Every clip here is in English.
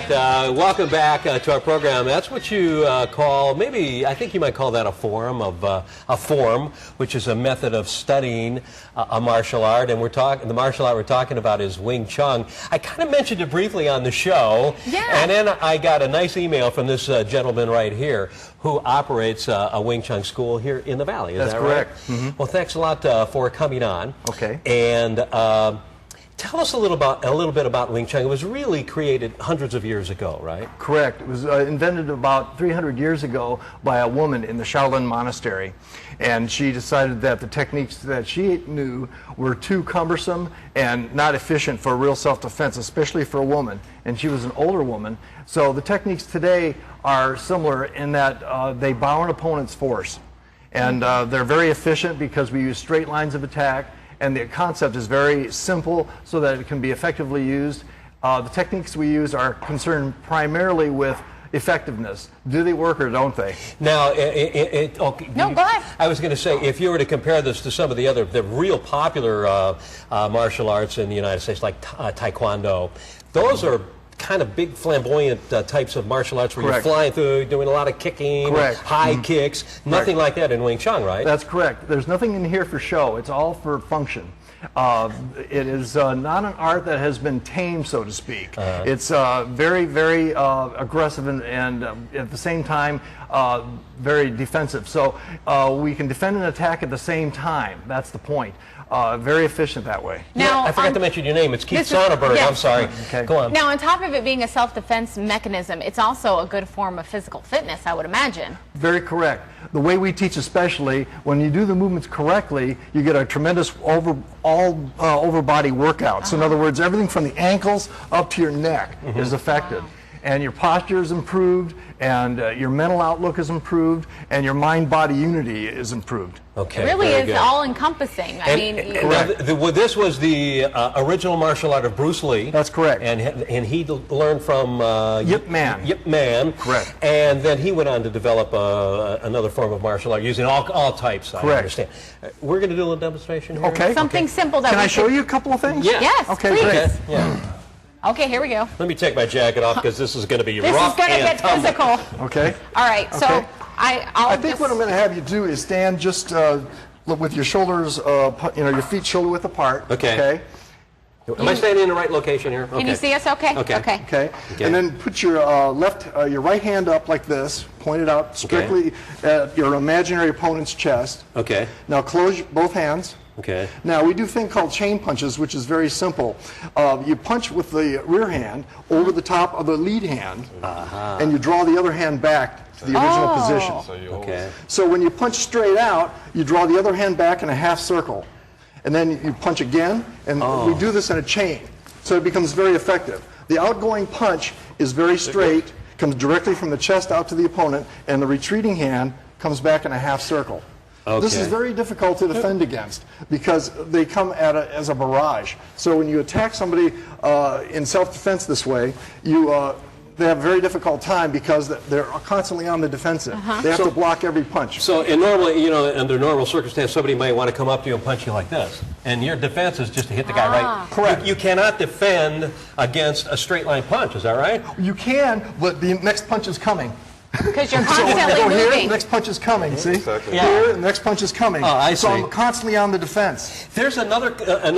right, welcome back to our program. That's what you call, maybe, I think you might call that a form, which is a method of studying a martial art. And the martial art we're talking about is Wing Chun. I kind of mentioned it briefly on the show. Yeah. And then I got a nice email from this gentleman right here who operates a Wing Chun school here in the Valley. Is that correct. Right? Mm-hmm. Well, thanks a lot for coming on. Okay. And tell us a little bit about Wing Chun. It was really created hundreds of years ago, right? Correct. It was invented about 300 years ago by a woman in the Shaolin Monastery. And she decided that the techniques that she knew were too cumbersome and not efficient for real self-defense, especially for a woman. And she was an older woman. So the techniques today are similar in that they bow an opponent's force. And they're very efficient because we use straight lines of attack. And the concept is very simple so that it can be effectively used. The techniques we use are concerned primarily with effectiveness. Do they work or don't they? Now, No, go ahead. I was going to say, if you were to compare this to some of the real popular martial arts in the United States, like Taekwondo, those are kind of big flamboyant types of martial arts where Correct. you're flying through, doing a lot of kicking, Correct. high kicks, nothing like that in Wing Chun, right? That's correct. There's nothing in here for show. It's all for function. It is not an art that has been tamed, so to speak. It's very, very aggressive and at the same time very defensive. So we can defend and attack at the same time. That's the point. Very efficient that way. Now, I forgot to mention your name. It's Keith this is- Sonnenberg. yes. I'm sorry. Okay. Go on. Now, on top of it being a self-defense mechanism, it's also a good form of physical fitness, I would imagine. Very correct. The way we teach especially, when you do the movements correctly, you get a tremendous over body workout. So in other words, everything from the ankles up to your neck is affected. And your posture is improved, and your mental outlook is improved, and your mind-body unity is improved. Okay. It really very is good. all-encompassing. I mean, This was the original martial art of Bruce Lee. That's correct. And he learned from Yip Man. Yip Man. Correct. And then he went on to develop another form of martial art using all types. I Correct. understand. We're going to do a little demonstration here. Okay. something simple that Can we I show you a couple of things? Yeah. Yes, Okay, please. great. Okay. Yeah. Okay, here we go. Let me take my jacket off because this is going to be This rough is going to and get tumble. physical. Okay. All right, so Okay. I'll I think what I'm going to have you do is stand just with your shoulders, your feet shoulder width apart. Okay. Am I standing in the right location here? Can you see us okay? Okay. Okay. And then put your your right hand up like this, pointed out strictly at your imaginary opponent's chest. Okay. Now close both hands. Okay. Now we do a thing called chain punches, which is very simple. You punch with the rear hand over the top of the lead hand, and you draw the other hand back to the original position. Okay. So when you punch straight out, you draw the other hand back in a half circle. And then you punch again, and we do this in a chain. So it becomes very effective. The outgoing punch is very straight, comes directly from the chest out to the opponent, and the retreating hand comes back in a half circle. Okay. This is very difficult to defend against because they come at it as a barrage. So when you attack somebody in self-defense this way, they have a very difficult time because they're constantly on the defensive. They have to block every punch. So normally, under normal circumstances, somebody might want to come up to you and punch you like this. And your defense is just to hit the guy right. Correct. You cannot defend against a straight line punch, is that right? You can, but the next punch is coming. Because you're So when I constantly go here, the moving. next punch is coming. See? Exactly. Yeah. Here, the next punch is coming. Oh, I So see. I'm constantly on the defense. There's another Can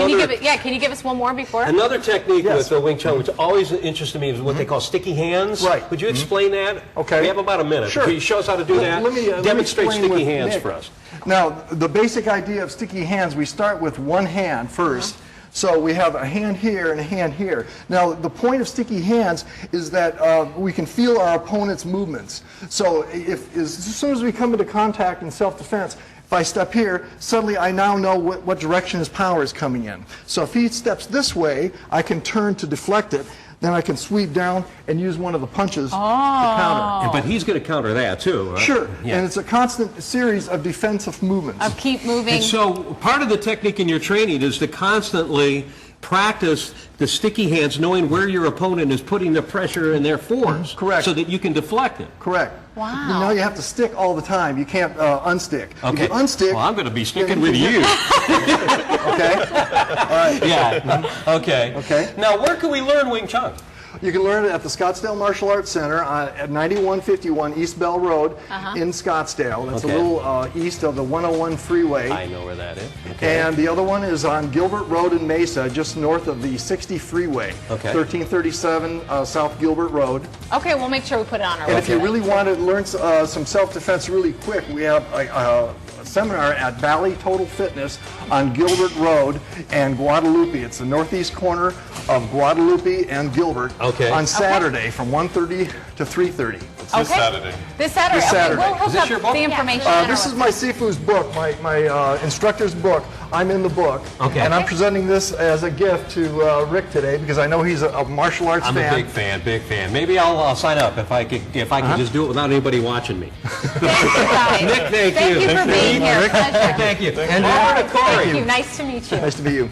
you give us one more before? another technique Yes. with Wing Chun, which always interested me, is what they call sticky hands. Right. Would you explain that? Okay. We have about a minute. Sure. Can you show us how to do that? Let me Demonstrate explain sticky with hands Nick. for us. Now, the basic idea of sticky hands, we start with one hand first. So we have a hand here and a hand here. Now, the point of sticky hands is that we can feel our opponent's movements. So as soon as we come into contact in self-defense, if I step here, suddenly I now know what direction his power is coming in. So if he steps this way, I can turn to deflect it. Then I can sweep down and use one of the punches to counter. But he's going to counter that too, right? Sure, Yeah. and it's a constant series of defensive movements. Of keep moving. And so part of the technique in your training is to constantly practice the sticky hands, knowing where your opponent is putting the pressure in their force. Correct. So that you can deflect it. Correct. Wow. Now you have to stick all the time. You can't unstick. Okay. If you unstick, Well, I'm going to be sticking with you. okay? All right. Yeah. Okay. Okay. Now, where can we learn Wing Chun? You can learn it at the Scottsdale Martial Arts Center at 9151 East Bell Road in Scottsdale. That's Okay. a little east of the 101 freeway. I know where that is. Okay. And the other one is on Gilbert Road in Mesa, just north of the 60 freeway. Okay. 1337 South Gilbert Road. Okay, we'll make sure we put it on our And if you website. really want to learn some self-defense really quick, we have a seminar at Valley Total Fitness on Gilbert Road and Guadalupe. It's the northeast corner of Guadalupe and Gilbert Okay. on Saturday from 1:30 to 3:30. It's this Saturday. This Saturday. This Okay, Saturday. we'll hook Is this up your book? the information. on our This is website. my Sifu's book, my instructor's book. I'm in the book. Okay. And I'm presenting this as a gift to Rick today because I know he's a martial arts I'm fan. a big fan. Maybe I'll sign up if I could just do it without anybody watching me. Thank you, guys. Nick, thank you. Thank you for being here. Pleasure. Thank you. And And over to Corey. Thank you. Nice to meet you. Nice to meet you.